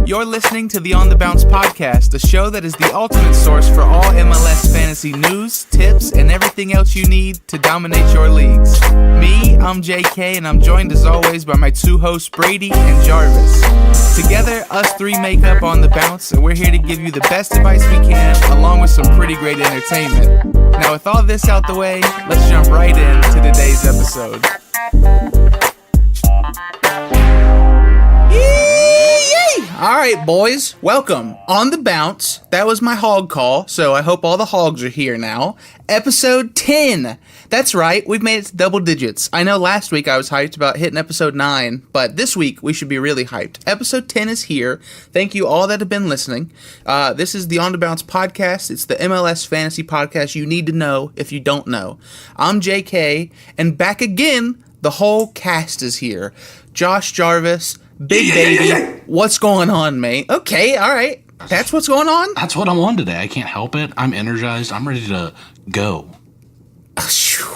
You're listening to the On the Bounce podcast, the show that is the ultimate source for all MLS fantasy news, tips, and everything else you need to dominate your leagues. Me, I'm JK, and I'm joined as always by my two hosts, Brady and Jarvis. Together, us three make up On the Bounce, and we're here to give you the best advice we can, along with some pretty great entertainment. Now, with all this out the way, let's jump right into today's episode. All right, boys, welcome. On the Bounce, that was my hog call, so I hope all the hogs are here now. Episode 10. That's right, we've made it to double digits. I know last week I was hyped about hitting episode 9, but this week we should be really hyped. Episode 10 is here. Thank you all that have been listening. This is the On the Bounce podcast. It's the MLS fantasy podcast you need to know if you don't know. I'm JK, and back again, the whole cast is here. Josh Jarvis, Big Baby, what's going on, mate? Okay, all right. That's what's going on? That's what I'm on today. I can't help it. I'm energized. I'm ready to go.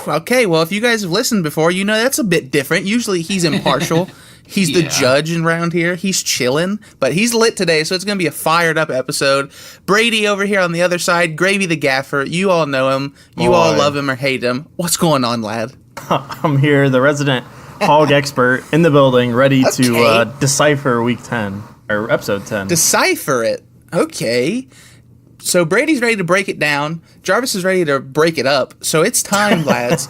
Okay, well, if you guys have listened before, you know that's a bit different. Usually he's impartial. He's the judge around here. He's chilling, but he's lit today, so it's going to be a fired up episode. Brady over here on the other side, Gravy the Gaffer. You all know him. You all love him or hate him. What's going on, lad? I'm here, the resident hog expert in the building, ready to decipher week 10 or episode 10. Decipher it. Okay. So Brady's ready to break it down. Jarvis is ready to break it up. So it's time, lads.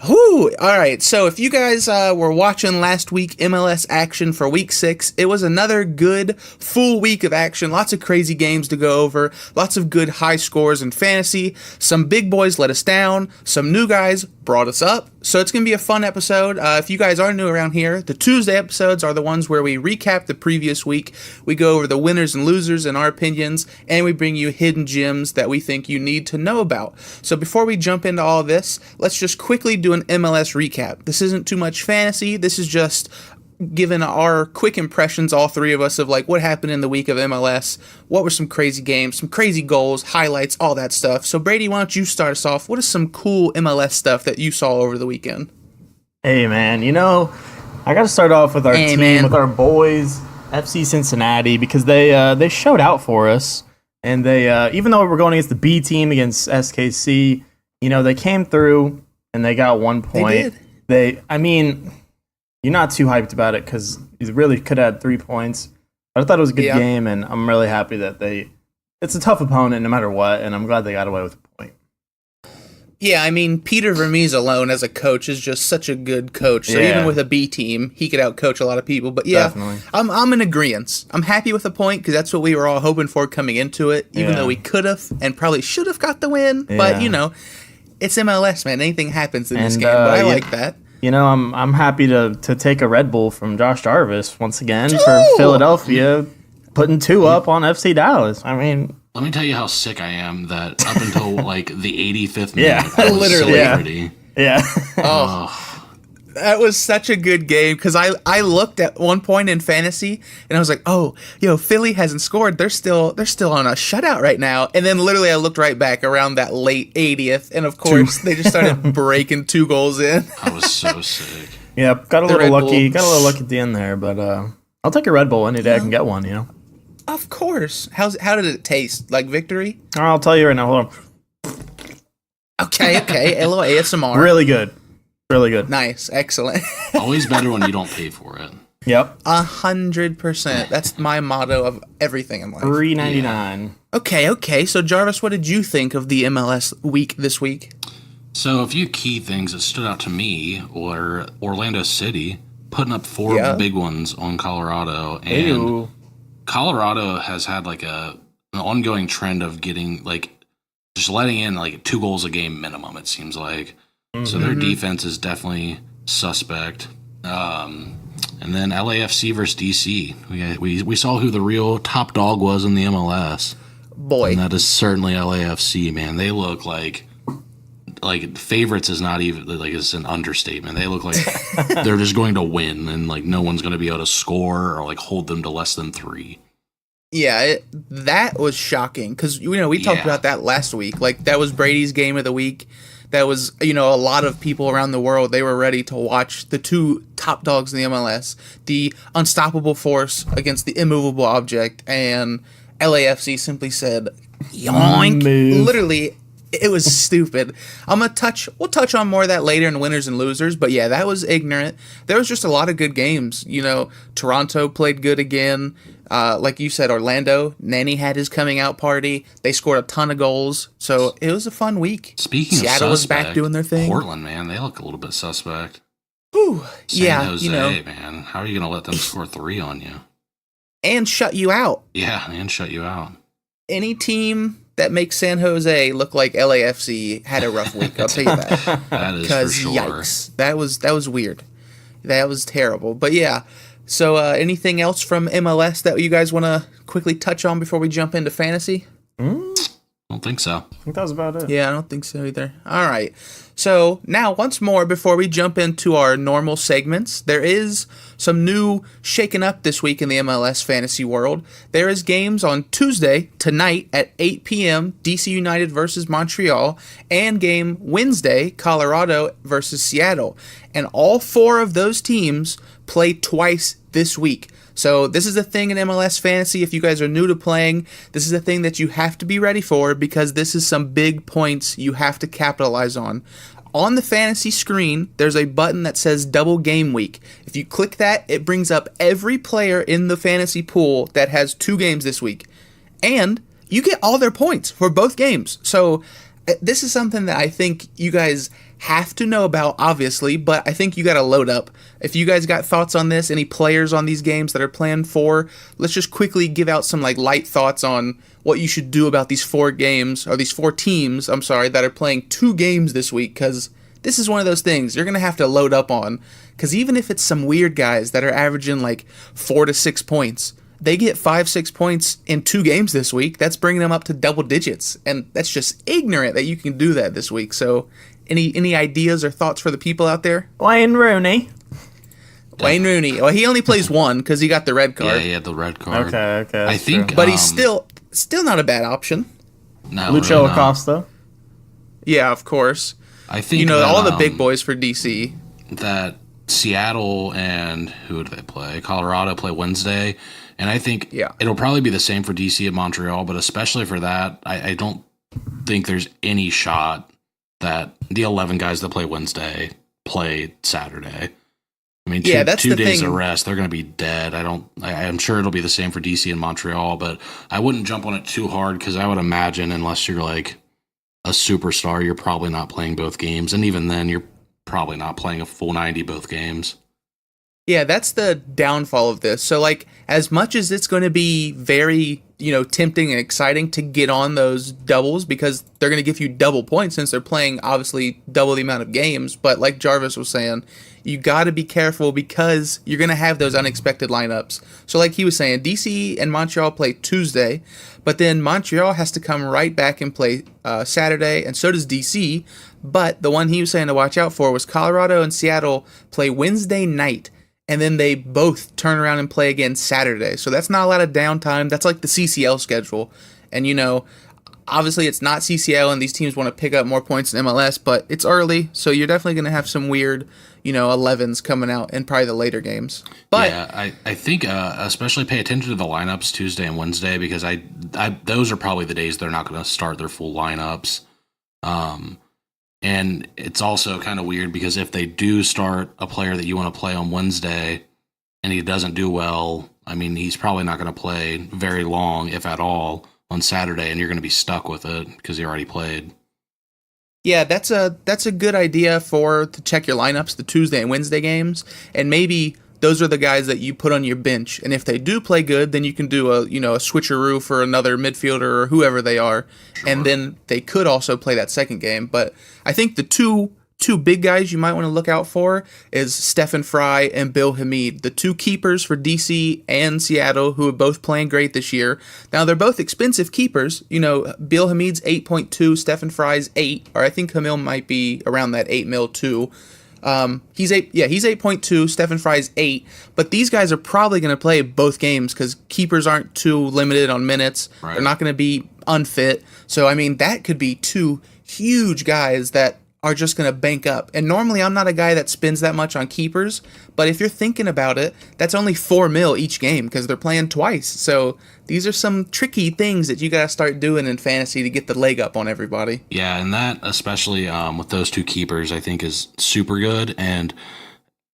Whew. All right. So if you guys were watching last week MLS action for week 6, it was another good full week of action. Lots of crazy games to go over. Lots of good high scores in fantasy. Some big boys let us down. Some new guys brought us up. So it's going to be a fun episode. If you guys are new around here, the Tuesday episodes are the ones where we recap the previous week. We go over the winners and losers and our opinions, and we bring you hidden gems that we think you need to know about. So before we jump into all this, let's just quickly do an MLS recap. This isn't too much fantasy. This is just giving our quick impressions, all three of us, of like what happened in the week of MLS, what were some crazy games, some crazy goals, highlights, all that stuff. So Brady, why don't you start us off? What is some cool MLS stuff that you saw over the weekend? Hey man, you know, I got to start off with our team, with our boys, FC Cincinnati, because they showed out for us, and they even though we're going against the B team against SKC, you know, they came through and they got 1 point. I mean, you're not too hyped about it because you really could have had 3 points. But I thought it was a good game, and I'm really happy that it's a tough opponent no matter what, and I'm glad they got away with a point. Yeah, I mean, Peter Vermes alone as a coach is just such a good coach. So even with a B team, he could outcoach a lot of people. But yeah, definitely. I'm in agreement. I'm happy with the point because that's what we were all hoping for coming into it, even though we could have and probably should have got the win. Yeah. But, you know, it's MLS, man. Anything happens in this game, but I like that. You know, I'm happy to take a Red Bull from Josh Jarvis once again for Philadelphia, putting 2 up on FC Dallas. I mean, let me tell you how sick I am that up until like the 85th minute, I was literally, Oh, that was such a good game because I looked at one point in fantasy and I was like, oh, Philly hasn't scored. They're still on a shutout right now. And then literally I looked right back around that late 80th, and of course they just started breaking 2 goals in. I was so sick. Yeah, got a little lucky at the end there, but I'll take a Red Bull any day I can get one. You know, of course. How did it taste? Like victory? I'll tell you right now. Hold on. Okay. A little ASMR. Really good. Really good. Nice. Excellent. Always better when you don't pay for it. Yep. 100%. That's my motto of everything in life. $3.99. Okay. So Jarvis, what did you think of the MLS week this week? So a few key things that stood out to me were Orlando City putting up 4 big ones on Colorado. And Colorado has had like an ongoing trend of getting like just letting in like 2 goals a game minimum, it seems like. So their defense is definitely suspect. And then LAFC versus DC. We saw who the real top dog was in the MLS. Boy. And that is certainly LAFC, man. They look like favorites is not even like it's an understatement. They look like they're just going to win, and like no one's going to be able to score or like hold them to less than 3. Yeah, that was shocking because we talked about that last week. Like that was Brady's game of the week. that was, a lot of people around the world, they were ready to watch the two top dogs in the MLS, the unstoppable force against the immovable object, and LAFC simply said, yoink. Literally, it was stupid. We'll touch on more of that later in winners and losers, but yeah, that was ignorant. There was just a lot of good games. Toronto played good again. Like you said, Orlando, Nani had his coming out party. They scored a ton of goals, so it was a fun week. Speaking Seattle of suspect, was back doing their thing. Portland, man, they look a little bit suspect. Whew, San Jose, man, how are you going to let them score 3 on you? And shut you out. Yeah, and shut you out. Any team that makes San Jose look like LAFC had a rough week. I'll tell you that. That is for sure. Yikes, that was weird. That was terrible. But yeah. So anything else from MLS that you guys want to quickly touch on before we jump into fantasy? I don't think so. I think that was about it. Yeah, I don't think so either. All right. So now, once more, before we jump into our normal segments, there is some new shaking up this week in the MLS fantasy world. There is games on Tuesday, tonight at 8 p.m., DC United versus Montreal, and game Wednesday, Colorado versus Seattle. And all 4 of those teams play twice this week. So this is a thing in MLS fantasy. If you guys are new to playing, this is a thing that you have to be ready for, because this is some big points you have to capitalize on. On the fantasy screen, there's a button that says double game week. If you click that, it brings up every player in the fantasy pool that has 2 games this week. And you get all their points for both games. So this is something that I think you guys have to know about, obviously, but I think you got to load up. If you guys got thoughts on this, any players on these games that are planned for, let's just quickly give out some light thoughts on what you should do about these 4 games, or these 4 teams, that are playing 2 games this week, because this is one of those things you're going to have to load up on, because even if it's some weird guys that are averaging 4 to 6 points, they get 5-6 points in 2 games this week. That's bringing them up to double digits, and that's just ignorant that you can do that this week. So any ideas or thoughts for the people out there? Wayne Rooney. Well, he only plays 1 because he got the red card. Yeah, he had the red card. Okay. I think, but he's still not a bad option. No, Lucho really Acosta. Yeah, of course. I think all the big boys for DC. That Seattle and who do they play? Colorado play Wednesday, and I think it'll probably be the same for DC and Montreal. But especially for that, I don't think there's any shot that the 11 guys that play Wednesday play Saturday. I mean, two days of rest, they're going to be dead. I'm sure it'll be the same for DC and Montreal, but I wouldn't jump on it too hard, because I would imagine, unless you're a superstar, you're probably not playing both games. And even then, you're probably not playing a full 90 both games. Yeah, that's the downfall of this. So, as much as it's going to be very, tempting and exciting to get on those doubles, because they're going to give you double points since they're playing, obviously, double the amount of games. But like Jarvis was saying, you got to be careful, because you're going to have those unexpected lineups. So like he was saying, DC and Montreal play Tuesday, but then Montreal has to come right back and play Saturday, and so does DC. But the one he was saying to watch out for was Colorado and Seattle play Wednesday night, and then they both turn around and play again Saturday. So that's not a lot of downtime. That's like the CCL schedule. And, obviously it's not CCL, and these teams want to pick up more points in MLS, but it's early, so you're definitely going to have some weird, 11s coming out in probably the later games. But yeah, I think especially pay attention to the lineups Tuesday and Wednesday, because I those are probably the days they're not going to start their full lineups. And it's also kind of weird, because if they do start a player that you want to play on Wednesday and he doesn't do well, I mean, he's probably not going to play very long, if at all, on Saturday, and you're going to be stuck with it because he already played. Yeah, that's a good idea to check your lineups, the Tuesday and Wednesday games, and maybe those are the guys that you put on your bench. And if they do play good, then you can do a switcheroo for another midfielder or whoever they are, sure. And then they could also play that second game. But I think the two big guys you might want to look out for is Stephen Fry and Bill Hamid, the 2 keepers for DC and Seattle, who are both playing great this year. Now, they're both expensive keepers. Bill Hamid's 8.2, Stephen Fry's 8, or I think Hamil might be around that 8 mil too. He's 8.2, Stephen Fry's 8, but these guys are probably going to play both games, because keepers aren't too limited on minutes. Right. They're not going to be unfit. So, I mean, that could be 2 huge guys that are just going to bank up. And normally I'm not a guy that spends that much on keepers, but if you're thinking about it, that's only $4 million each game because they're playing twice. So these are some tricky things that you got to start doing in fantasy to get the leg up on everybody. Yeah, and that, especially with those two keepers, I think is super good. And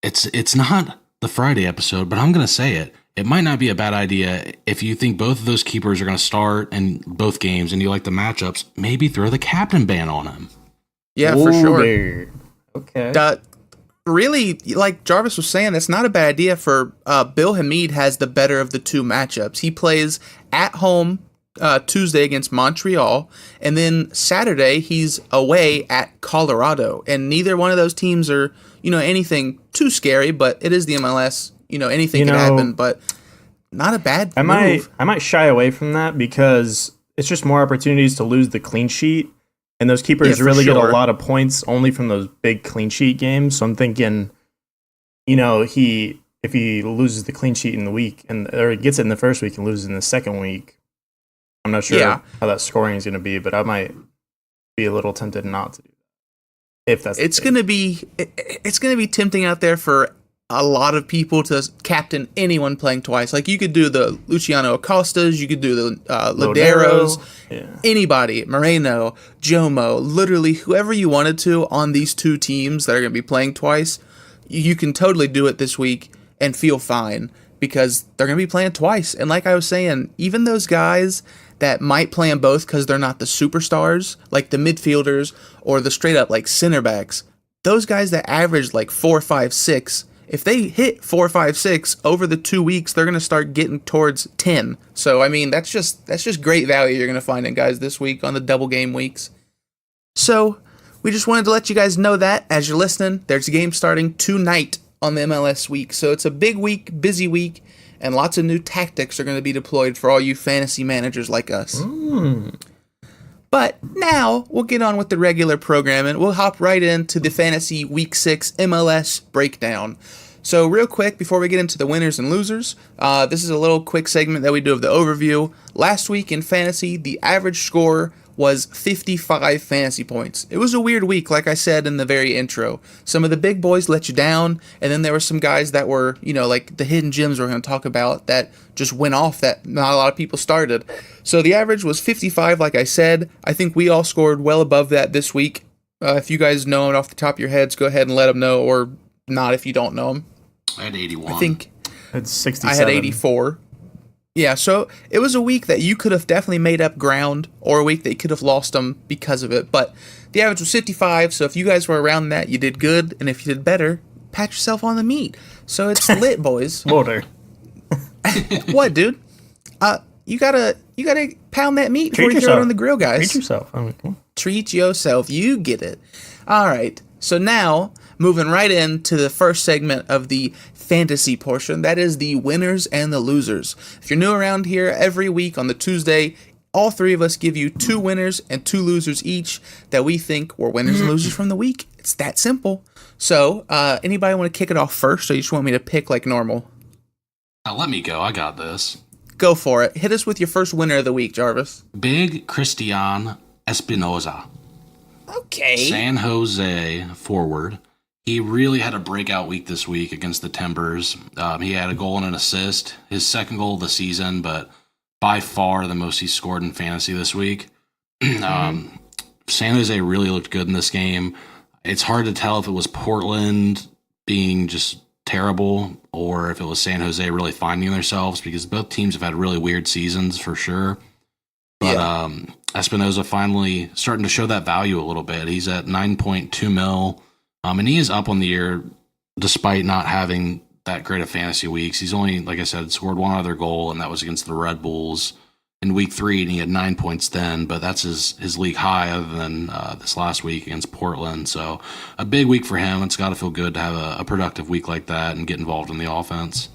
it's not the Friday episode, but I'm going to say it. It might not be a bad idea if you think both of those keepers are going to start in both games and you like the matchups, maybe throw the captain ban on him. Yeah, for sure. There. Okay. Really, like Jarvis was saying, that's not a bad idea for Bill Hamid has the better of the two matchups. He plays at home Tuesday against Montreal, and then Saturday he's away at Colorado. And neither one of those teams are, anything too scary, but it is the MLS. Anything can happen, but not a bad move. I might shy away from that because it's just more opportunities to lose the clean sheet. And those keepers really get a lot of points only from those big clean sheet games. So I'm thinking, if he loses the clean sheet in the week or gets it in the first week and loses in the second week, I'm not sure how that scoring is going to be, but I might be a little tempted not to do that. If that's it's going to be tempting out there for a lot of people to captain anyone playing twice. Like you could do the Luciano Acostas, you could do the Loderos, anybody, Moreno, Jomo, literally whoever you wanted to on these two teams that are going to be playing twice. You can totally do it this week and feel fine because they're going to be playing twice. And like I was saying, even those guys that might play them both because they're not the superstars, like the midfielders or the straight up like center backs, those guys that average like 4, 5, 6, if they hit 4, 5, 6 over the 2 weeks, they're going to start getting towards 10. So, I mean, that's just great value you're going to find in guys this week on the double game weeks. So, we just wanted to let you guys know that as you're listening, there's a game starting tonight on the MLS week. So, it's a big week, busy week, and lots of new tactics are going to be deployed for all you fantasy managers like us. But now, we'll get on with the regular programming. We'll hop right into the Fantasy Week 6 MLS breakdown. So real quick, before we get into the winners and losers, this is a little quick segment that we do of the overview. Last week in fantasy, the average score was 55 fantasy points. It was a weird week, like I said in the very intro. Some of the big boys let you down, and then there were some guys that were, like the hidden gems we're going to talk about that just went off that not a lot of people started. So the average was 55, like I said. I think we all scored well above that this week. If you guys know it off the top of your heads, go ahead and let them know, or not if you don't know them. I had 81. I think it's 67. I had 84. Yeah, so it was a week that you could have definitely made up ground, or a week that you could have lost them because of it. But the average was 55, so if you guys were around that, you did good. And if you did better, pat yourself on the meat. So it's lit, boys. Water. What, dude? You gotta pound that meat before you throw it on the grill, guys. Treat yourself. Treat yourself. You get it. All right. So now, moving right into the first segment of the fantasy portion, that is the winners and the losers. If you're new around here, every week on the Tuesday, all three of us give you 2 winners and 2 losers each that we think were winners and losers from the week. It's that simple. So, anybody want to kick it off first, or you just want me to pick like normal? Let me go. I got this. Go for it. Hit us with your first winner of the week, Jarvis. Big Cristian Espinoza. Okay. San Jose forward. He really had a breakout week this week against the Timbers. He had a goal and an assist, his second goal of the season, but by far the most he scored in fantasy this week. San Jose really looked good in this game. It's hard to tell if it was Portland being just terrible or if it was San Jose really finding themselves, because both teams have had really weird seasons for sure. But Espinoza finally starting to show that value a little bit. He's at 9.2 mil. And he is up on the year despite not having that great of fantasy weeks. He's only, like I said, scored one other goal, and that was against the Red Bulls in week 3, and he had 9 points then, but that's his league high other than this last week against Portland. So a big week for him. It's got to feel good to have a productive week like that and get involved in the offense.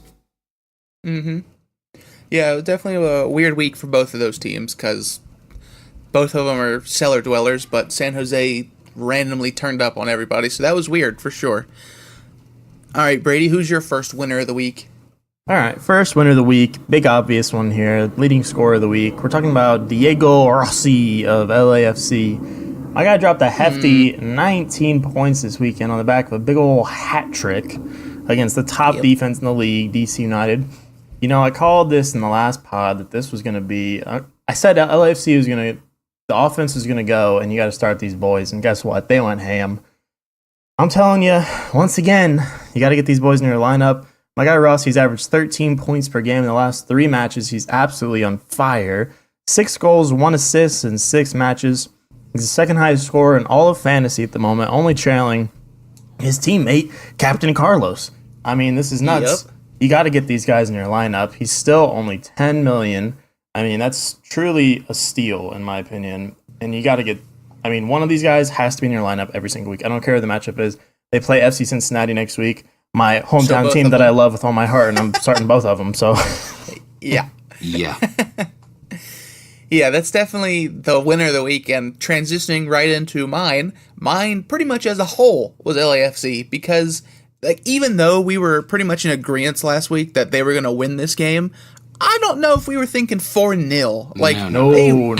Mm-hmm. Yeah, it was definitely a weird week for both of those teams because both of them are cellar dwellers, but San Jose randomly turned up on everybody, so that was weird for sure. All right, Brady, who's your first winner of the week? All right, first winner of the week, big obvious one here, leading scorer of the week. We're talking about Diego Rossi of LAFC. My guy dropped a hefty 19 points this weekend on the back of a big old hat trick against the top defense in the league, DC United. You know, I called this in the last pod that this was going to be... I said LAFC was going to... The offense was going to go, and you got to start these boys. And guess what? They went ham. I'm telling you, once again, you got to get these boys in your lineup. My guy Ross, he's averaged 13 points per game in the last 3 matches. He's absolutely on fire. 6 goals, 1 assist in 6 matches. He's the second highest scorer in all of fantasy at the moment, only trailing his teammate, Captain Carlos. I mean, this is nuts. Yep. You got to get these guys in your lineup. He's still only 10 million. I mean, that's truly a steal, in my opinion. And you got to get... I mean, one of these guys has to be in your lineup every single week. I don't care who the matchup is. They play FC Cincinnati next week. My hometown team that I love with all my heart, and I'm starting both of them, so... Yeah. Yeah. Yeah, that's definitely the winner of the week, and transitioning right into mine pretty much as a whole was LAFC, because... Like, even though we were pretty much in agreement last week that they were going to win this game, I don't know if we were thinking 4-0. Like, no. They weren't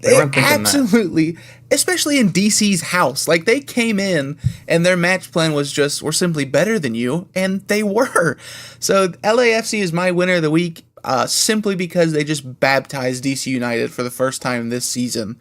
thinking absolutely, that. Especially in DC's house. Like, they came in, and their match plan was just, we're simply better than you, and they were. So, LAFC is my winner of the week, simply because they just baptized DC United for the first time this season.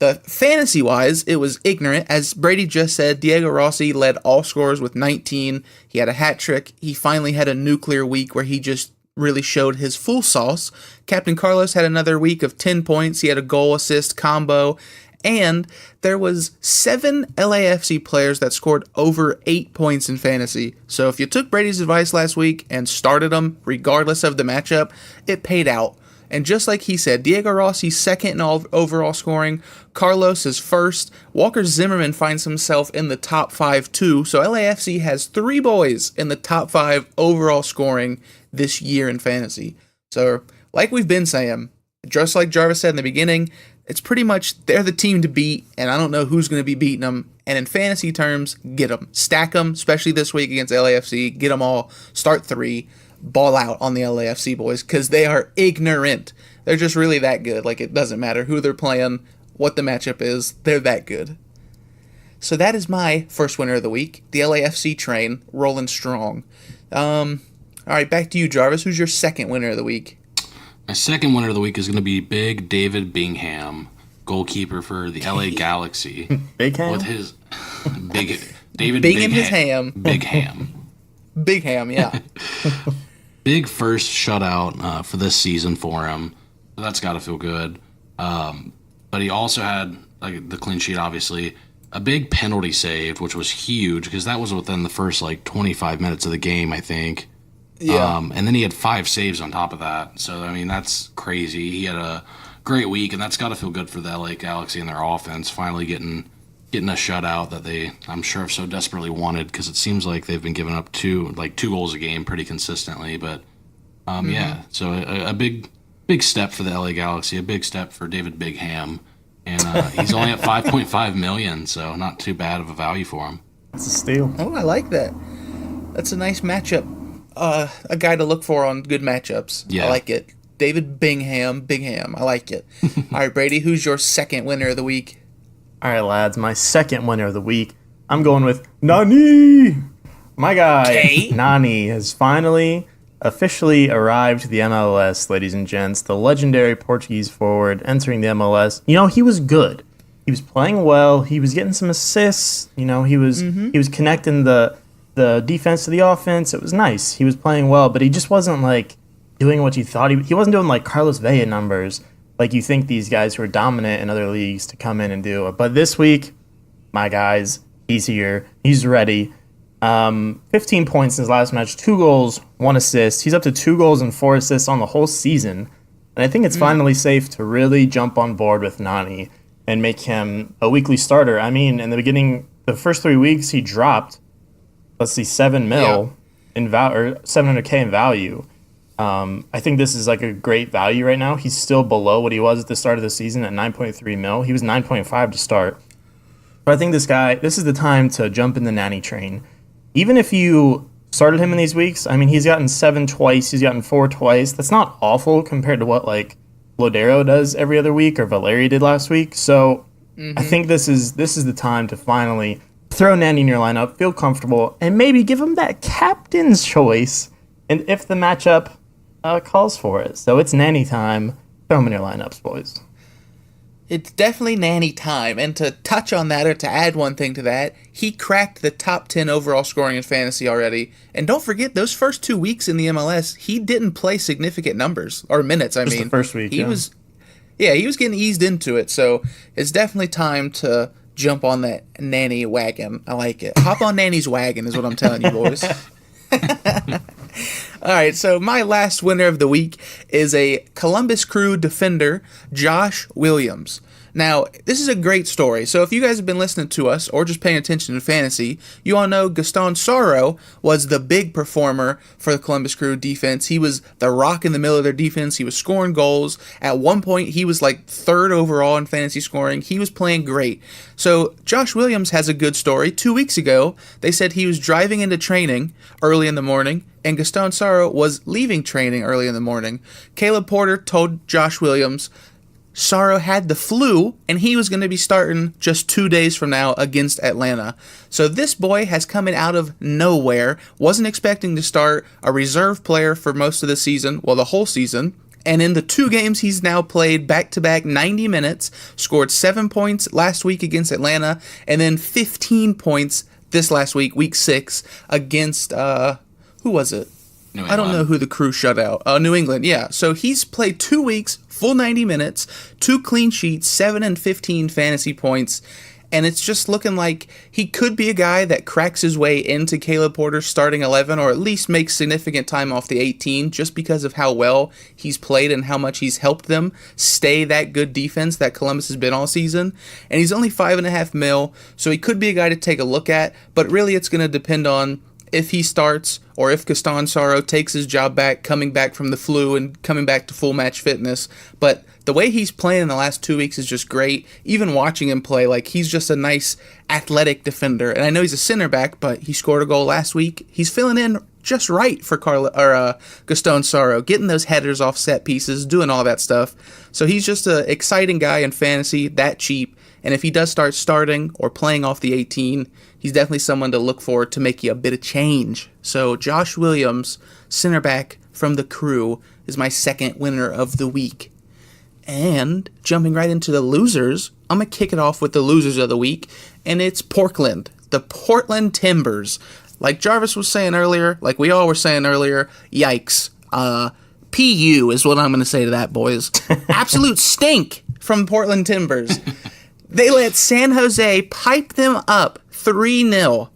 The fantasy-wise, it was ignorant. As Brady just said, Diego Rossi led all scorers with 19. He had a hat trick. He finally had a nuclear week where he just really showed his full sauce. Captain Carlos had another week of 10 points. He had a goal, assist, combo. And there was 7 LAFC players that scored over 8 points in fantasy. So if you took Brady's advice last week and started them, regardless of the matchup, it paid out. And just like he said, Diego Rossi's second in all overall scoring. Carlos is first. Walker Zimmerman finds himself in the top 5 too. So LAFC has 3 boys in the top 5 overall scoring this year in fantasy. So like we've been saying, just like Jarvis said in the beginning, it's pretty much they're the team to beat, and I don't know who's going to be beating them. And in fantasy terms, get them. Stack them, especially this week against LAFC. Get them all. Start 3. Ball out on the LAFC boys, because they are ignorant. They're just really that good. Like, it doesn't matter who they're playing, what the matchup is, they're that good. So that is my first winner of the week, the LAFC train, rolling strong. All right, back to you, Jarvis. Who's your second winner of the week? My second winner of the week is going to be Big David Bingham, goalkeeper for the LA Galaxy. Big Ham? With his Big David Bingham his ham. Big Ham. Big Ham, yeah. Big first shutout for this season for him. So that's got to feel good. But he also had, like, the clean sheet, obviously, a big penalty saved, which was huge because that was within the first, 25 minutes of the game, I think. Yeah. And then he had 5 saves on top of that. So, I mean, that's crazy. He had a great week, and that's got to feel good for the LA Galaxy and their offense, finally getting a shutout that they, I'm sure, have so desperately wanted, because it seems like they've been giving up 2 goals a game pretty consistently. But yeah, so a big step for the LA Galaxy, a big step for David Bingham, and he's only at 5.5 million, so not too bad of a value for him. It's a steal. Oh, I like that. That's a nice matchup. A guy to look for on good matchups. Yeah. I like it. David Bingham, I like it. All right, Brady, who's your second winner of the week? All right, lads, my second winner of the week, I'm going with Nani. My guy, Nani, has finally officially arrived to the MLS, ladies and gents. The legendary Portuguese forward entering the MLS. You know, he was good. He was playing well. He was getting some assists. You know, he was connecting the defense to the offense. It was nice. He was playing well, but he just wasn't, doing what you thought. He wasn't doing, Carlos Vela numbers, like you think these guys who are dominant in other leagues to come in and do it. But this week, my guys, he's here. He's ready. 15 points in his last match, 2 goals, 1 assist. He's up to 2 goals and 4 assists on the whole season. And I think it's finally safe to really jump on board with Nani and make him a weekly starter. I mean, in the beginning, the first 3 weeks, he dropped, 7 mil in or 700K in value. I think this is a great value right now. He's still below what he was at the start of the season at 9.3 mil. He was 9.5 to start. But I think this is the time to jump in the Nani train. Even if you started him in these weeks, I mean, he's gotten 7 twice. He's gotten 4 twice. That's not awful compared to what Lodero does every other week or Valeri did last week. So I think this is the time to finally throw Nanny in your lineup, feel comfortable, and maybe give him that captain's choice. And if the matchup calls for it. So it's Nanny time. Throw him in your lineups, boys. It's definitely Nanny time. And to touch on that, or to add one thing to that, he cracked the top 10 overall scoring in fantasy already. And don't forget, those first 2 weeks in the MLS, he didn't play significant numbers, or minutes, I mean. The first week, he was getting eased into it. So it's definitely time to jump on that Nanny wagon. I like it. Hop on Nanny's wagon is what I'm telling you, boys. All right, so my last winner of the week is a Columbus Crew defender, Josh Williams. Now, this is a great story. So if you guys have been listening to us or just paying attention to fantasy, you all know Gaston Saro was the big performer for the Columbus Crew defense. He was the rock in the middle of their defense. He was scoring goals. At one point, he was like third overall in fantasy scoring. He was playing great. So Josh Williams has a good story. 2 weeks ago, they said he was driving into training early in the morning, and Gaston Saro was leaving training early in the morning. Caleb Porter told Josh Williams Saro had the flu, and he was going to be starting just 2 days from now against Atlanta. So this boy has come in out of nowhere, wasn't expecting to start, a reserve player for most of the season, well, the whole season. And in the 2 games he's now played back-to-back 90 minutes, scored 7 points last week against Atlanta, and then 15 points this last week, week 6, against, who was it? I don't know who the Crew shut out. New England, yeah. So he's played 2 weeks, full 90 minutes, 2 clean sheets, 7 and 15 fantasy points, and it's just looking like he could be a guy that cracks his way into Caleb Porter's starting 11, or at least makes significant time off the 18, just because of how well he's played and how much he's helped them stay that good defense that Columbus has been all season. And he's only $5.5 million, so he could be a guy to take a look at, but really it's going to depend on if he starts, or if Gaston Saro takes his job back, coming back from the flu and coming back to full match fitness. But the way he's playing in the last 2 weeks is just great. Even watching him play, like, he's just a nice athletic defender. And I know he's a center back, but he scored a goal last week. He's filling in just right for Gaston Saro, getting those headers off set pieces, doing all that stuff. So he's just an exciting guy in fantasy, that cheap. And if he does start starting or playing off the 18, he's definitely someone to look for to make you a bit of change. So Josh Williams, center back from the Crew, is my second winner of the week. And jumping right into the losers, I'm going to kick it off with the losers of the week, and it's Portland, the Portland Timbers. Like Jarvis was saying earlier, like we all were saying earlier, yikes. PU is what I'm going to say to that, boys. Absolute stink from Portland Timbers. They let San Jose pipe them up 3-0.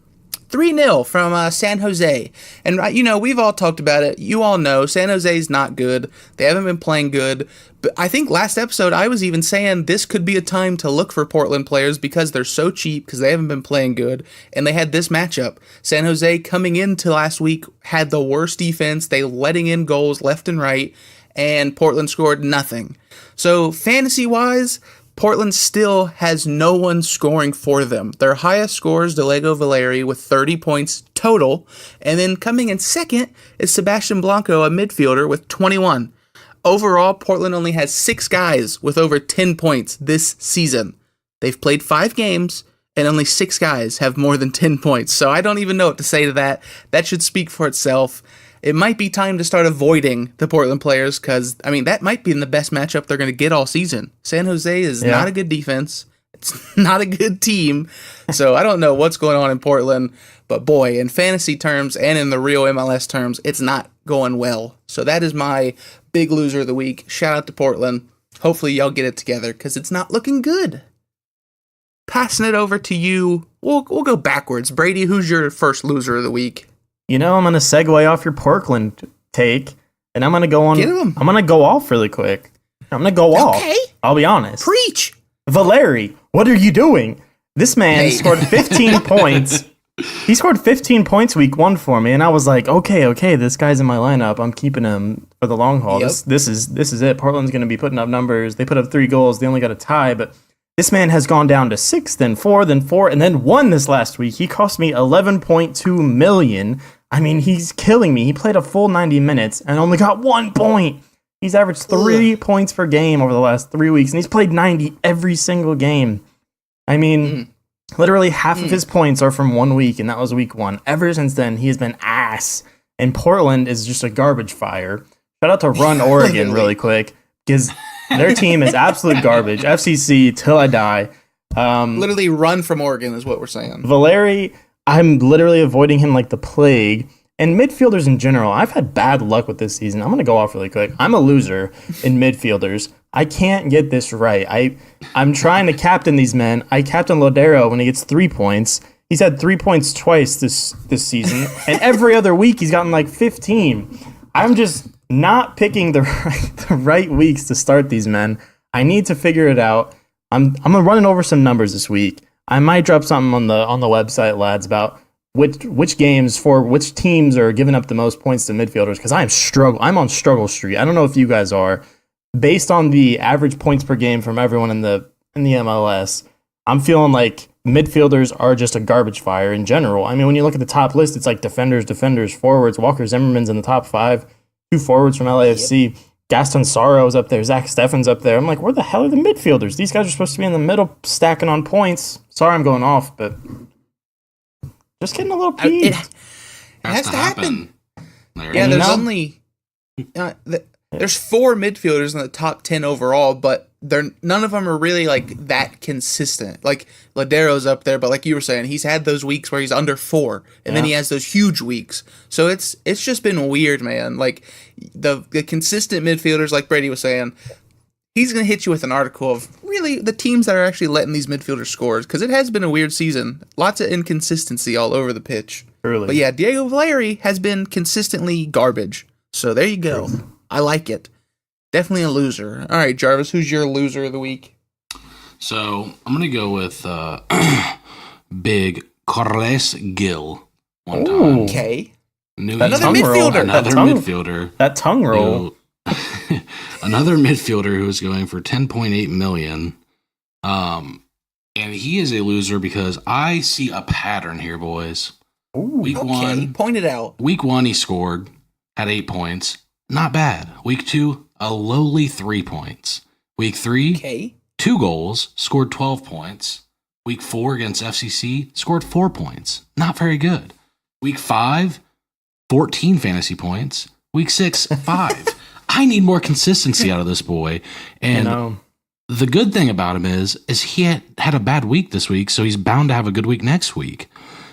3-0 from San Jose. And, you know, we've all talked about it. You all know San Jose's not good. They haven't been playing good. But I think last episode I was even saying this could be a time to look for Portland players because they're so cheap, because they haven't been playing good. And they had this matchup. San Jose coming into last week had the worst defense. They letting in goals left and right. And Portland scored nothing. So fantasy-wise, Portland still has no one scoring for them. Their highest scorer is Diego Valeri with 30 points total. And then coming in second is Sebastian Blanco, a midfielder, with 21. Overall, Portland only has 6 guys with over 10 points this season. They've played 5 games, and only 6 guys have more than 10 points. So I don't even know what to say to that. That should speak for itself. It might be time to start avoiding the Portland players because, I mean, that might be in the best matchup they're going to get all season. San Jose is not a good defense. It's not a good team. So I don't know what's going on in Portland. But boy, in fantasy terms and in the real MLS terms, it's not going well. So that is my big loser of the week. Shout out to Portland. Hopefully y'all get it together because it's not looking good. Passing it over to you. We'll go backwards. Brady, who's your first loser of the week? You know, I'm going to segue off your Portland take, and I'm going to go on. I'm going to go off really quick. I'm going to go off. I'll be honest. Preach. Valeri, what are you doing? This man scored 15 points. He scored 15 points week 1 for me, and I was like, okay, this guy's in my lineup. I'm keeping him for the long haul. Yep. This is it. Portland's going to be putting up numbers. They put up 3 goals. They only got a tie, but this man has gone down to 6, then 4, then 4, and then 1 this last week. He cost me $11.2 million. I mean, he's killing me. He played a full 90 minutes and only got 1 point. He's averaged 3 points per game over the last 3 weeks, and he's played 90 every single game. I mean, literally half of his points are from 1 week, and that was week 1. Ever since then, he has been ass. And Portland is just a garbage fire. Shout out to Run Oregon really quick, because their team is absolute garbage. FCC till I die. Literally run from Oregon is what we're saying. Valeri, I'm literally avoiding him like the plague. And midfielders in general, I've had bad luck with this season. I'm going to go off really quick. I'm a loser in midfielders. I can't get this right. I'm trying to captain these men. I captain Lodero when he gets 3 points. He's had 3 points twice this season. And every other week he's gotten like 15. I'm just not picking the right weeks to start these men. I need to figure it out. I'm running over some numbers this week. I might drop something on the website, lads, about which games for which teams are giving up the most points to midfielders, because I'm on struggle street. I don't know if you guys are. Based on the average points per game from everyone in the MLS, I'm feeling like midfielders are just a garbage fire in general. I mean, when you look at the top list, it's like defenders, forwards. Walker Zimmerman's in the top 5, 2 forwards from LAFC. Yep. Gaston Saro's up there. Zach Steffen's up there. I'm like, where the hell are the midfielders? These guys are supposed to be in the middle stacking on points. Sorry I'm going off, but just getting a little peeved. It has to happen. There's only... there's 4 midfielders in the top 10 overall, but none of them are really like that consistent. Like Lodero's up there, but like you were saying, he's had those weeks where he's under 4, and then he has those huge weeks. So it's just been weird, man. Like the consistent midfielders, like Brady was saying, he's gonna hit you with an article of really the teams that are actually letting these midfielders score, because it has been a weird season. Lots of inconsistency all over the pitch. Truly. But yeah, Diego Valeri has been consistently garbage. So there you go. I like it. Definitely a loser. All right, Jarvis, who's your loser of the week? So I'm going to go with big Carles Gil one time. Okay. Another midfielder. That tongue roll. Another midfielder who is going for $10.8 million. And he is a loser because I see a pattern here, boys. Week 1. Point it out. Week 1, he scored, had 8 points. Not bad. Week 2, a lowly 3 points. Week 3, 2 goals, scored 12 points. Week 4 against FCC, scored 4 points. Not very good. Week 5, 14 fantasy points. Week 6, 5. I need more consistency out of this boy. And the good thing about him is he had a bad week this week, so he's bound to have a good week next week.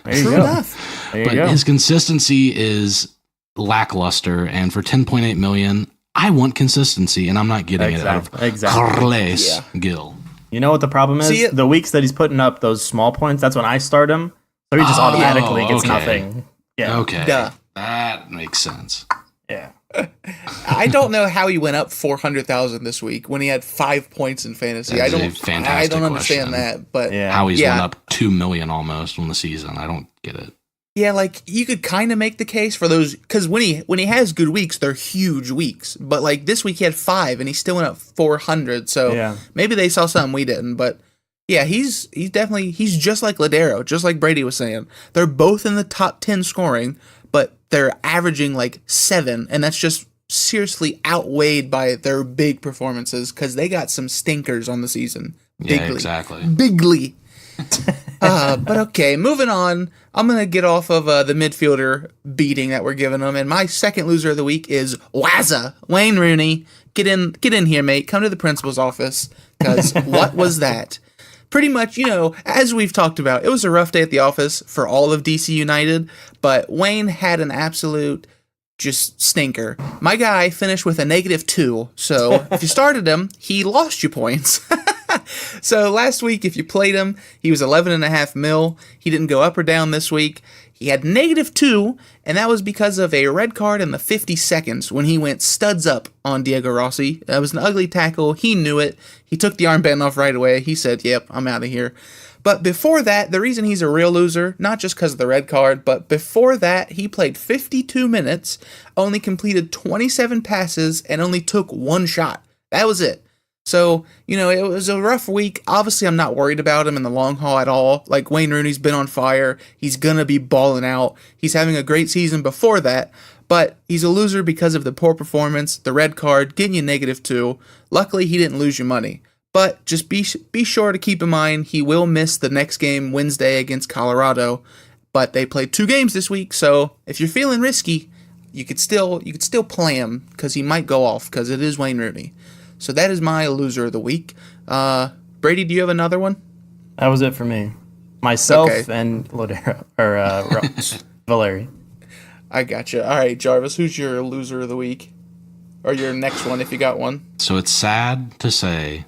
True enough. But his consistency is lackluster, and for $10.8 million, I want consistency, and I'm not getting it out of Carles Gil. You know what the problem is? The weeks that he's putting up those small points, that's when I start him, so he just automatically gets nothing. Yeah. Okay. Duh. That makes sense. Yeah. I don't know how he went up 400,000 this week when he had 5 points in fantasy. I don't understand that, but how he's went up 2 million almost on the season. I don't get it. Yeah, like you could kind of make the case for those, because when he has good weeks, they're huge weeks. But like this week he had 5 and he still went up 400. So maybe they saw something we didn't. But yeah, he's just like Lodero, just like Brady was saying. They're both in the top 10 scoring, but they're averaging like 7, and that's just seriously outweighed by their big performances because they got some stinkers on the season. Bigly. Yeah, exactly. Bigly. But okay, moving on. I'm going to get off of the midfielder beating that we're giving them. And my second loser of the week is Wazza, Wayne Rooney. Get in here, mate. Come to the principal's office. Because what was that? Pretty much, as we've talked about, it was a rough day at the office for all of DC United. But Wayne had an absolute just stinker. My guy finished with a -2. So if you started him, he lost you points. So last week, if you played him, he was 11.5 mil. He didn't go up or down this week. He had -2, and that was because of a red card in the 52nd when he went studs up on Diego Rossi. That was an ugly tackle. He knew it. He took the armband off right away. He said, yep, I'm out of here. But before that, the reason he's a real loser, not just because of the red card, but before that, he played 52 minutes, only completed 27 passes, and only took 1 shot. That was it. So, it was a rough week. Obviously, I'm not worried about him in the long haul at all. Like, Wayne Rooney's been on fire. He's going to be balling out. He's having a great season before that. But he's a loser because of the poor performance, the red card, getting you -2. Luckily, he didn't lose you money. But just be sure to keep in mind he will miss the next game Wednesday against Colorado. But they played 2 games this week, so if you're feeling risky, you could still play him because he might go off because it is Wayne Rooney. So that is my loser of the week. Brady, do you have another one? That was it for me. Myself and Lodero, or Valeri. I gotcha. All right, Jarvis, who's your loser of the week? Or your next one if you got one? So it's sad to say,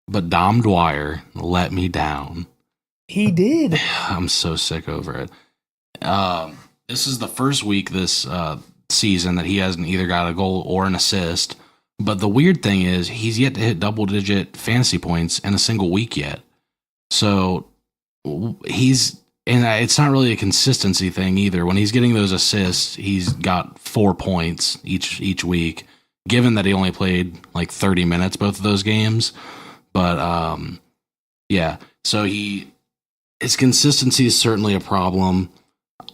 but Dom Dwyer let me down. He did. I'm so sick over it. This is the first week this season that he hasn't either got a goal or an assist. But the weird thing is he's yet to hit double-digit fantasy points in a single week yet. So and it's not really a consistency thing either. When he's getting those assists, he's got 4 points each week, given that he only played like 30 minutes both of those games. But so his consistency is certainly a problem.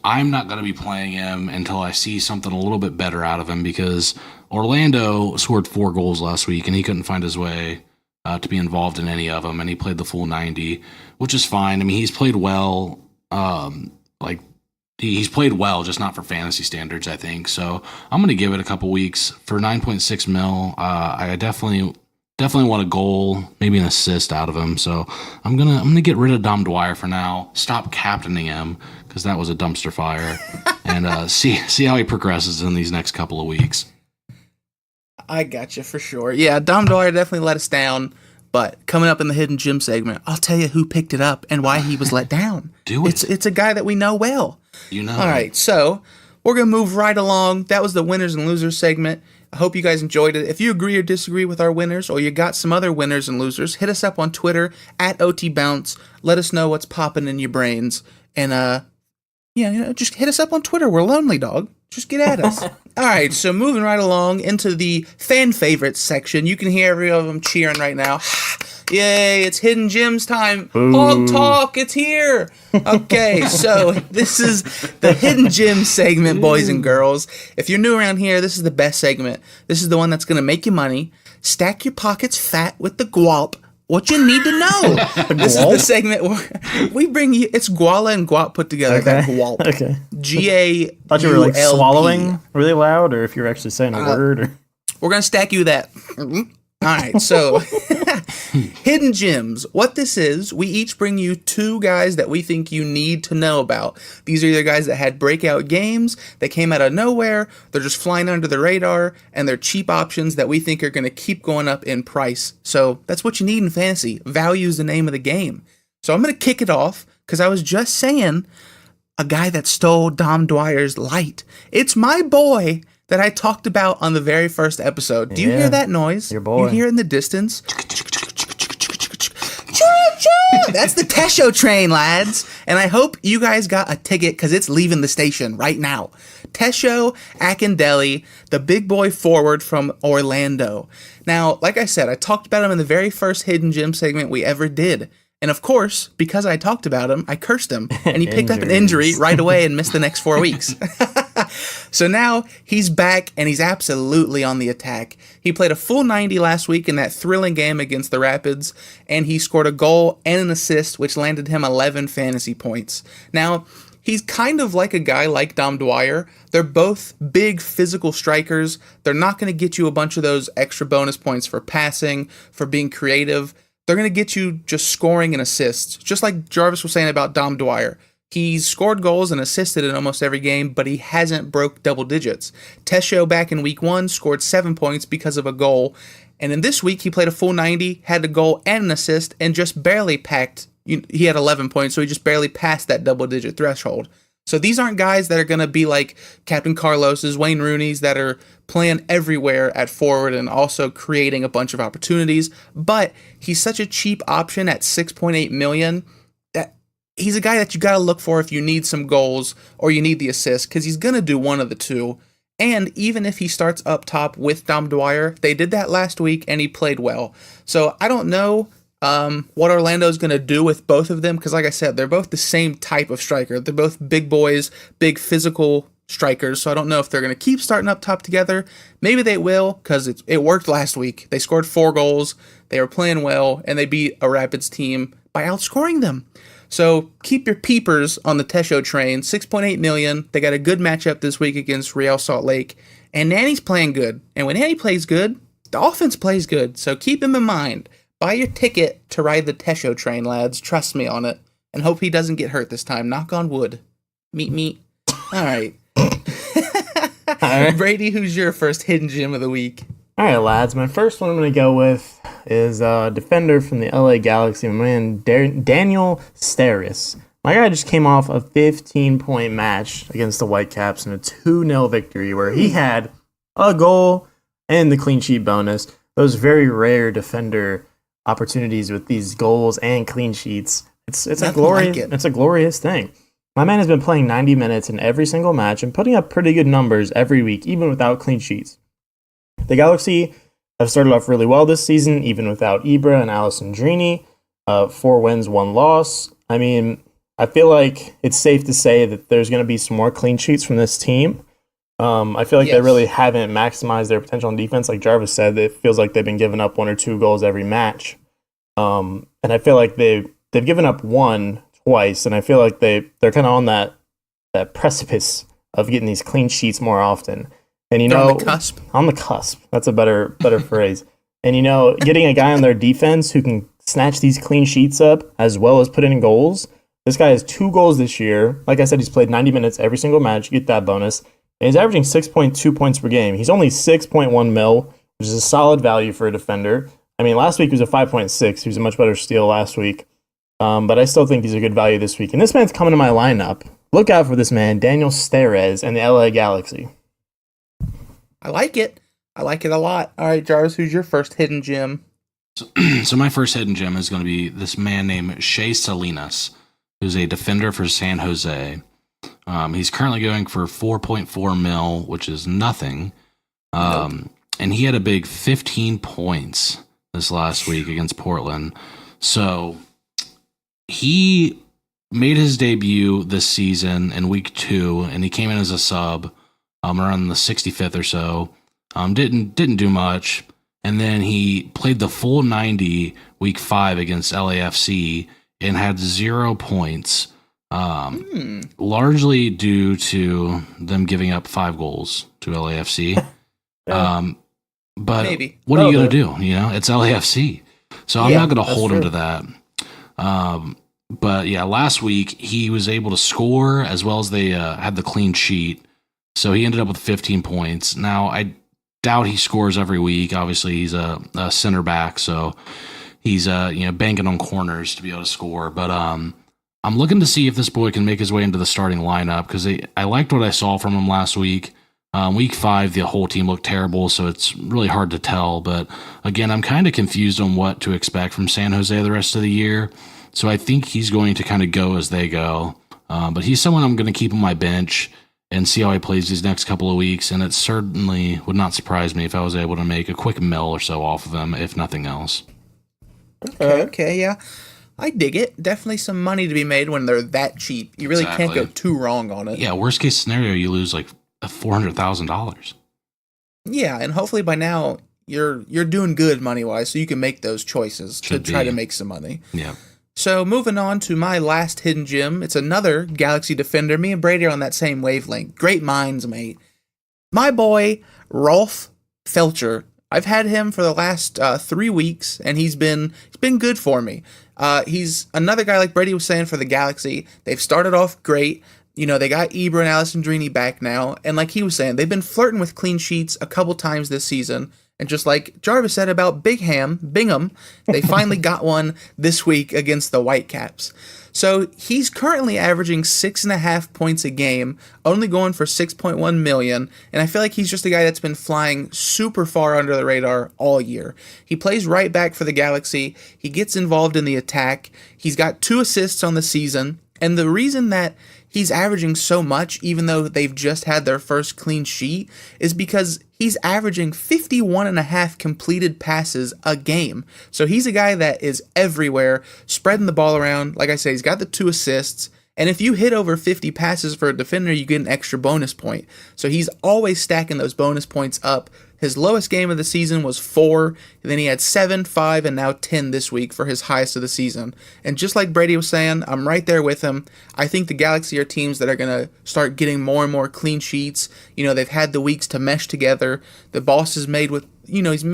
I'm not going to be playing him until I see something a little bit better out of him, because Orlando scored 4 goals last week and he couldn't find his way to be involved in any of them, and he played the full 90, which is fine. I mean, he's played well. He's played well, just not for fantasy standards, I think. So I'm going to give it a couple weeks. For 9.6 mil, I definitely want a goal, maybe an assist out of him. So I'm gonna get rid of Dom Dwyer for now. Stop captaining him, because that was a dumpster fire, and see how he progresses in these next couple of weeks. I gotcha for sure. Yeah, Dom Dwyer definitely let us down. But coming up in the Hidden Gem segment, I'll tell you who picked it up and why he was let down. Do it. It's a guy that we know well. All right, so we're going to move right along. That was the winners and losers segment. I hope you guys enjoyed it. If you agree or disagree with our winners, or you got some other winners and losers, hit us up on Twitter at OTBounce. Let us know what's popping in your brains. And, just hit us up on Twitter. We're lonely, dog. Just get at us. All right, so moving right along into the fan favorites section. You can hear every one of them cheering right now. Yay, it's Hidden Gems time. Hog Talk, it's here. Okay, so this is the Hidden Gem segment, boys and girls. If you're new around here, this is the best segment. This is the one that's going to make you money, stack your pockets fat with the guap, what you need to know. This is the segment where we bring you, it's Guala and Guap put together. Okay. Guap. Okay. G-A-U-L-P. Thought you were like swallowing really loud, or if you're actually saying a word. Or... We're going to stack you that. All right, so Hidden Gems. What this is, we each bring you 2 guys that we think you need to know about. These are either guys that had breakout games, that came out of nowhere, they're just flying under the radar, and they're cheap options that we think are going to keep going up in price. So that's what you need in fantasy. Value is the name of the game. So I'm going to kick it off, because I was just saying a guy that stole Dom Dwyer's light. It's my boy that I talked about on the very first episode. Do you hear that noise? Your boy. You hear it in the distance? That's the Tesho train, lads. And I hope you guys got a ticket, because it's leaving the station right now. Tesho Akindele, the big boy forward from Orlando. Now, like I said, I talked about him in the very first Hidden Gem segment we ever did. And of course, because I talked about him, I cursed him, and he picked up an injury right away and missed the next 4 weeks. So now he's back, and he's absolutely on the attack. He played a full 90 last week in that thrilling game against the Rapids, and he scored a goal and an assist, which landed him 11 fantasy points. Now, he's kind of like a guy like Dom Dwyer. They're both big physical strikers. They're not going to get you a bunch of those extra bonus points for passing, for being creative. They're going to get you just scoring and assists, just like Jarvis was saying about Dom Dwyer. He's scored goals and assisted in almost every game, but he hasn't broke double digits. Tesho back in week 1 scored 7 points because of a goal, and in this week he played a full 90, had a goal and an assist, and just barely packed. He had 11 points, so he just barely passed that double digit threshold. So these aren't guys that are going to be like Captain Carlos's, Wayne Rooney's, that are playing everywhere at forward and also creating a bunch of opportunities. But he's such a cheap option at $6.8 million that he's a guy that you got to look for if you need some goals or you need the assist, because he's going to do one of the two. And even if he starts up top with Dom Dwyer, they did that last week and he played well. So I don't know what Orlando's going to do with both of them because, like I said, they're both the same type of striker. They're both big boys, big physical strikers. So I don't know if they're going to keep starting up top together. Maybe they will because it worked last week. They scored 4 goals. They were playing well, and they beat a Rapids team by outscoring them. So keep your peepers on the Tesho train. $6.8 million. They got a good matchup this week against Real Salt Lake. And Nanny's playing good. And when Nanny plays good, the offense plays good. So keep him in mind. Buy your ticket to ride the Tesho train, lads. Trust me on it. And hope he doesn't get hurt this time. Knock on wood. Meet. All right. All right. Brady, who's your first hidden gem of the week? All right, lads. My first one I'm going to go with is a defender from the LA Galaxy, my man Daniel Steres. My guy just came off a 15-point match against the Whitecaps in a 2-0 victory where he had a goal and the clean sheet bonus. Those very rare defender opportunities with these goals and clean sheets. It's a glorious thing. My man has been playing 90 minutes in every single match and putting up pretty good numbers every week, even without clean sheets. The Galaxy have started off really well this season, even without Ibra and Alessandrini. 4 wins, 1 loss. I mean, I feel like it's safe to say that there's going to be some more clean sheets from this team. I feel like they really haven't maximized their potential on defense. Like Jarvis said, it feels like they've been giving up 1 or 2 goals every match. And I feel like they've given up 1 twice, and I feel like they're kind of on that precipice of getting these clean sheets more often. And on the cusp. On the cusp. That's a better phrase. And getting a guy on their defense who can snatch these clean sheets up as well as put in goals. This guy has 2 goals this year. Like I said, he's played 90 minutes every single match. You get that bonus. And he's averaging 6.2 points per game. He's only 6.1 mil, which is a solid value for a defender. I mean, last week he was a 5.6. He was a much better steal last week. But I still think he's a good value this week. And this man's coming to my lineup. Look out for this man, Daniel Steres and the LA Galaxy. I like it. I like it a lot. All right, Jarvis, who's your first hidden gem? So my first hidden gem is going to be this man named Shea Salinas, who's a defender for San Jose. He's currently going for 4.4 mil, which is nothing. And he had a big 15 points this last week against Portland. So he made his debut this season in week 2, and he came in as a sub around the 65th or so. Didn't do much. And then he played the full 90 week 5 against LAFC and had 0 points. Largely due to them giving up 5 goals to LAFC. But maybe. What are you going to do? It's LAFC. So I'm not going to hold him to that. But yeah, last week he was able to score as well as they had the clean sheet. So he ended up with 15 points. Now, I doubt he scores every week. Obviously, he's a center back, so he's banking on corners to be able to score. But I'm looking to see if this boy can make his way into the starting lineup because I liked what I saw from him last week. Week 5, the whole team looked terrible, so it's really hard to tell. But again, I'm kind of confused on what to expect from San Jose the rest of the year. So I think he's going to kind of go as they go. But he's someone I'm going to keep on my bench and see how he plays these next couple of weeks. And it certainly would not surprise me if I was able to make a quick mil or so off of him, if nothing else. Okay, yeah. I dig it. Definitely some money to be made when they're that cheap. You really can't go too wrong on it. Yeah, worst case scenario, you lose like $400,000. Yeah, and hopefully by now you're doing good money-wise, so you can make those choices to try to make some money. Yeah. So moving on to my last hidden gem, it's another Galaxy defender. Me and Brady are on that same wavelength. Great minds, mate. My boy, Rolf Felcher. I've had him for the last 3 weeks, and he's been good for me. He's another guy, like Brady was saying, for the Galaxy. They've started off great. They got Ibra and Alessandrini back now, and like he was saying, they've been flirting with clean sheets a couple times this season. And just like Jarvis said about Bingham, they finally got one this week against the Whitecaps. So he's currently averaging 6.5 points a game, only going for 6.1 million. And I feel like he's just a guy that's been flying super far under the radar all year. He plays right back for the Galaxy. He gets involved in the attack. He's got 2 assists on the season. And the reason that he's averaging so much, even though they've just had their first clean sheet, is because he's averaging 51.5 completed passes a game. So he's a guy that is everywhere, spreading the ball around. Like I said, he's got the 2 assists. And if you hit over 50 passes for a defender, you get an extra bonus point. So he's always stacking those bonus points up. His lowest game of the season was 4, and then he had 7, 5, and now 10 this week for his highest of the season. And just like Brady was saying, I'm right there with him. I think the Galaxy are teams that are going to start getting more and more clean sheets. You know, they've had the weeks to mesh together. The boss is made with, he's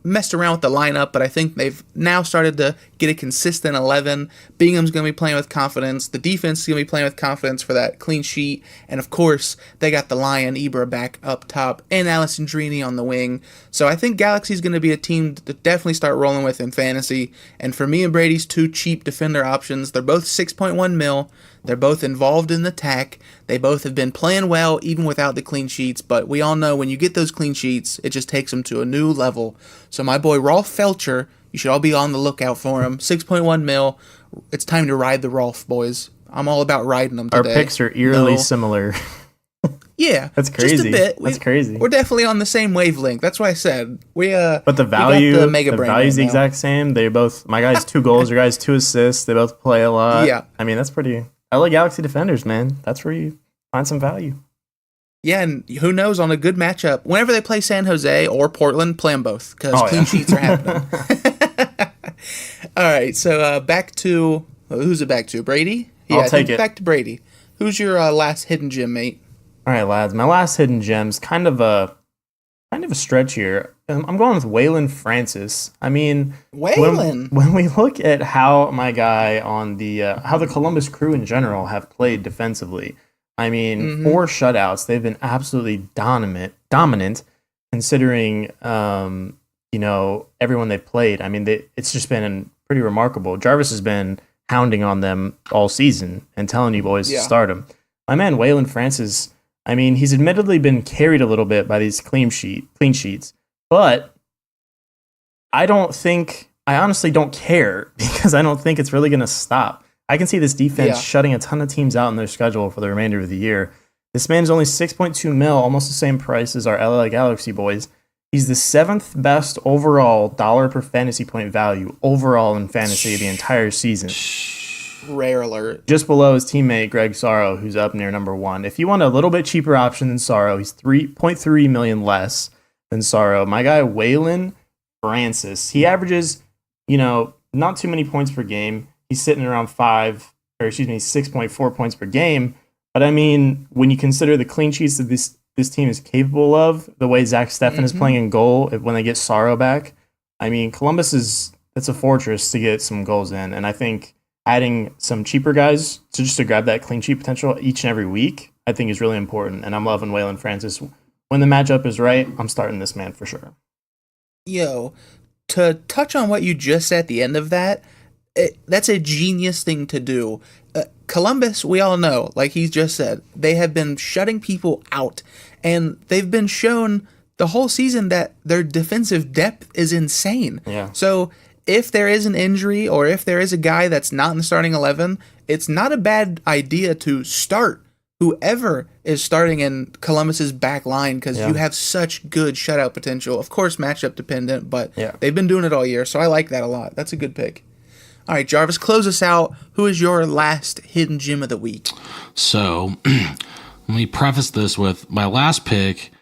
messed around with the lineup, but I think they've now started to get a consistent 11. Bingham's going to be playing with confidence. The defense is going to be playing with confidence for that clean sheet. And of course, they got the Lion, Ibra back up top, and Alessandrini on the wing. So I think Galaxy's going to be a team to definitely start rolling with in fantasy. And for me and Brady's 2 cheap defender options, they're both 6.1 mil. They're both involved in the attack. They both have been playing well even without the clean sheets. But we all know when you get those clean sheets, it just takes them to a new level. So my boy Rolf Felcher, you should all be on the lookout for him. 6.1 mil. It's time to ride the Rolf, boys. I'm all about riding them today. Our picks are eerily similar. Yeah, that's crazy. Just a bit. That's crazy. We're definitely on the same wavelength. That's why I said But the value, the value's the exact same. They both. My guy's 2 goals. Your guy's 2 assists. They both play a lot. Yeah, I mean that's pretty. LA Galaxy defenders, man. That's where you find some value. Yeah, and who knows on a good matchup, whenever they play San Jose or Portland, play them both because clean sheets are happening. All right, so back to who's it back to? Brady? Yeah, I'll take it. Back to Brady. Who's your last hidden gem, mate? All right, lads. My last hidden gem's kind of a stretch here. I'm going with Waylon Francis. I mean, when we look at how my guy on the how the Columbus Crew in general have played defensively, I mean, 4 shutouts. They've been absolutely dominant considering everyone they've played. I mean, it's just been pretty remarkable. Jarvis has been hounding on them all season and telling you boys to start him. My man Waylon Francis. I mean, he's admittedly been carried a little bit by these clean sheets, but I honestly don't care because I don't think it's really going to stop. I can see this defense shutting a ton of teams out in their schedule for the remainder of the year. This man's only 6.2 mil, almost the same price as our LA Galaxy boys. He's the 7th best overall dollar per fantasy point value overall in fantasy the entire season. Rare alert. Just below his teammate Greg Sorrow, who's up near number 1. If you want a little bit cheaper option than Sorrow, he's 3.3 million less than Sorrow. My guy Waylon Francis, he averages, not too many points per game. He's sitting around 6.4 points per game. But I mean, when you consider the clean sheets that this team is capable of, the way Zach Steffen is playing in goal when they get Sorrow back, I mean, Columbus it's a fortress to get some goals in, and I think adding some cheaper guys to grab that clean sheet potential each and every week, I think is really important. And I'm loving Waylon Francis. When the matchup is right, I'm starting this man for sure. Yo, to touch on what you just said at the end of that, that's a genius thing to do. Columbus, we all know, like he just said, they have been shutting people out. And they've been shown the whole season that their defensive depth is insane. Yeah. So if there is an injury or if there is a guy that's not in the starting 11, it's not a bad idea to start whoever is starting in Columbus's back line because you have such good shutout potential. Of course, matchup dependent, but they've been doing it all year, so I like that a lot. That's a good pick. All right, Jarvis, close us out. Who is your last hidden gem of the week? So let me preface this with my last pick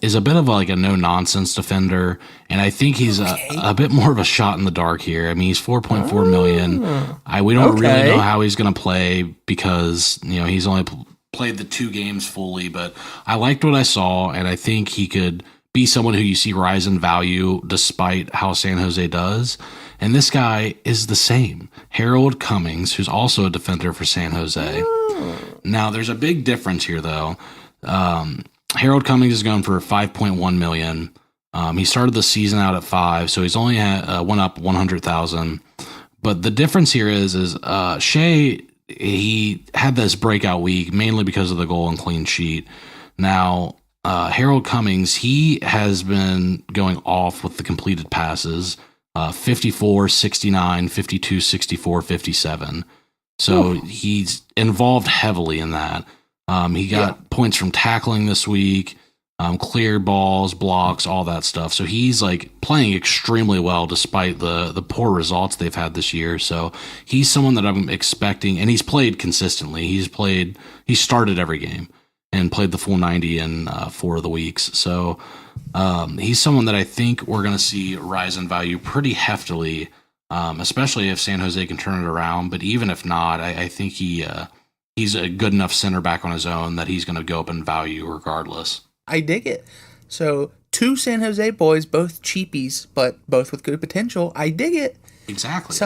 is a bit of a no-nonsense defender, and I think he's a bit more of a shot in the dark here. I mean, he's 4.4 million. We don't really know how he's going to play because he's only played the 2 games fully, but I liked what I saw, and I think he could be someone who you see rise in value despite how San Jose does. And this guy is the same. Harold Cummings, who's also a defender for San Jose. Now, there's a big difference here, though. Harold Cummings is going for 5.1 million. He started the season out at 5, so he's only went up 100,000. But the difference here is Shea, he had this breakout week mainly because of the goal and clean sheet. Now, Harold Cummings, he has been going off with the completed passes, 54, 69, 52, 64, 57. So he's involved heavily in that. He got points from tackling this week, clear balls, blocks, all that stuff. So he's like playing extremely well despite the poor results they've had this year. So he's someone that I'm expecting, and he's played consistently. He started every game and played the full 90 in 4 of the weeks. So he's someone that I think we're going to see rise in value pretty heftily, especially if San Jose can turn it around. But even if not, I think he's a good enough center back on his own that he's going to go up in value regardless. I dig it. So 2 San Jose boys, both cheapies, but both with good potential. I dig it. Exactly.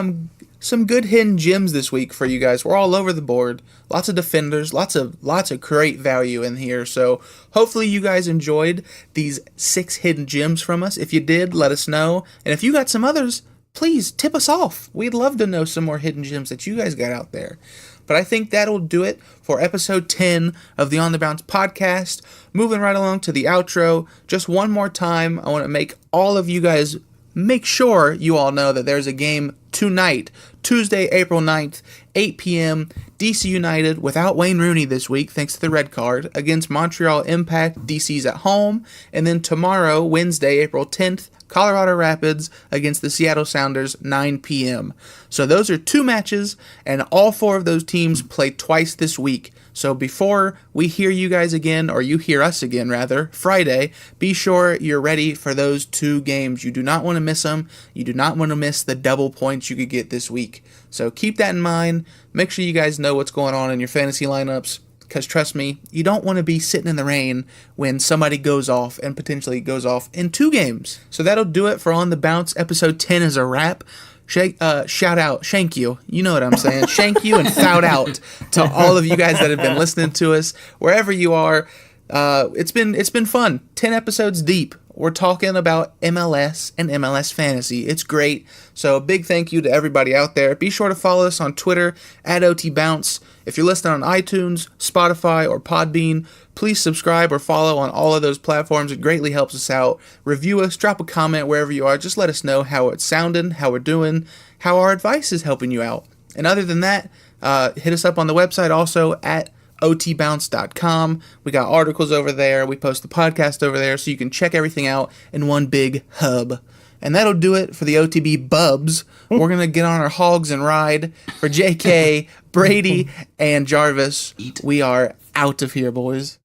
Some good hidden gems this week for you guys. We're all over the board. Lots of defenders, lots of great value in here. So hopefully you guys enjoyed these 6 hidden gems from us. If you did, let us know. And if you got some others, please tip us off. We'd love to know some more hidden gems that you guys got out there. But I think that'll do it for episode 10 of the On the Bounce podcast. Moving right along to the outro. Just one more time, I want to make all of you guys make sure you all know that there's a game tonight, Tuesday, April 9th, 8 p.m., DC United without Wayne Rooney this week, thanks to the red card, against Montreal Impact. DC's at home. And then tomorrow, Wednesday, April 10th, Colorado Rapids against the Seattle Sounders, 9 p.m. So those are 2 matches, and all 4 of those teams play twice this week. So before we hear you guys again, or you hear us again rather, Friday, be sure you're ready for those 2 games. You do not want to miss them. You do not want to miss the double points you could get this week. So keep that in mind. Make sure you guys know what's going on in your fantasy lineups. Because trust me, you don't want to be sitting in the rain when somebody goes off and potentially goes off in 2 games. So that'll do it for On the Bounce. Episode 10 is a wrap. Shout out, shank you. You know what I'm saying. Shank you and shout out to all of you guys that have been listening to us wherever you are. It's been fun. 10 episodes deep. We're talking about MLS and MLS fantasy. It's great. So a big thank you to everybody out there. Be sure to follow us on Twitter at OTBounce. If you're listening on iTunes, Spotify, or Podbean, please subscribe or follow on all of those platforms. It greatly helps us out. Review us, drop a comment wherever you are. Just let us know how it's sounding, how we're doing, how our advice is helping you out. And other than that, hit us up on the website also at otbounce.com. We got articles over there. We post the podcast over there, so you can check everything out in one big hub. And that'll do it for the OTB Bubs. We're going to get on our hogs and ride. For JK, Brady, and Jarvis, we are out of here, boys.